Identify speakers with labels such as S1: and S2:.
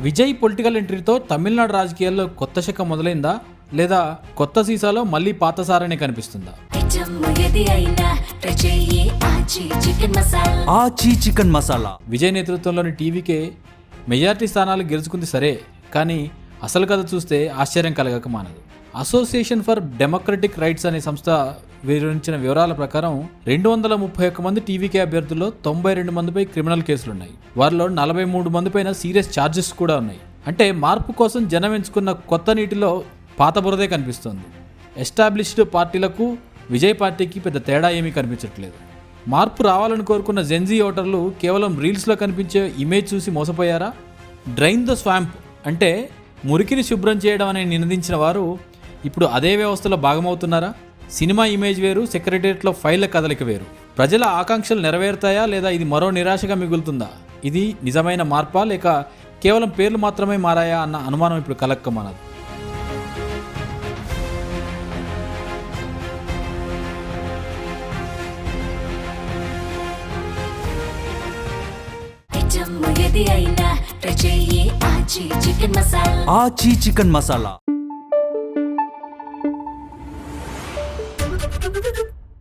S1: Vijay political ఎంట్రీతో Tamil Nadu రాజకీయాల్లో కొత్త శకం మొదలైందా, లేదా కొత్త సీసాలో మళ్ళీ పాత సారనే కనిపిస్తుందా?
S2: ఆచి చికెన్ మసాలా.
S1: విజయ్ నేతృత్వంలోని టీవీకే మెజారిటీ స్థానాలు గెలుచుకుంది సరే, కానీ అసలు కథ చూస్తే ఆశ్చర్యం కలగక మానదు. అసోసియేషన్ ఫర్ డెమోక్రటిక్ రైట్స్ అనే సంస్థ వివరించిన వివరాల ప్రకారం 231 మంది టీవీకే అభ్యర్థుల్లో 92 మందిపై క్రిమినల్ కేసులున్నాయి. వారిలో 43 మందిపైన సీరియస్ ఛార్జెస్ కూడా ఉన్నాయి. అంటే మార్పు కోసం జనం ఎంచుకున్న కొత్త నీటిలో పాత బురదే కనిపిస్తోంది. ఎస్టాబ్లిష్డ్ పార్టీలకు విజయ్ పార్టీకి పెద్ద తేడా ఏమీ కనిపించట్లేదు. మార్పు రావాలని కోరుకున్న జెన్జీ ఓటర్లు కేవలం రీల్స్లో కనిపించే ఇమేజ్ చూసి మోసపోయారా? డ్రైన్ ద స్వాంప్ అంటే మురికిని శుభ్రం చేయడం అని నినదించిన వారు ఇప్పుడు అదే వ్యవస్థలో భాగమవుతున్నారా? సినిమా ఇమేజ్ వేరు, సెక్రటరియట్లో ఫైళ్ల కదలిక వేరు. ప్రజల ఆకాంక్షలు నెరవేరుతాయా, లేదా ఇది మరో నిరాశగా మిగులుతుందా? ఇది నిజమైన మార్పా, లేక కేవలం పేర్లు మాత్రమే మారాయా అన్న అనుమానం ఇప్పుడు కలక్కమన్నది.
S2: ఆచి చికెన్ మసాలా.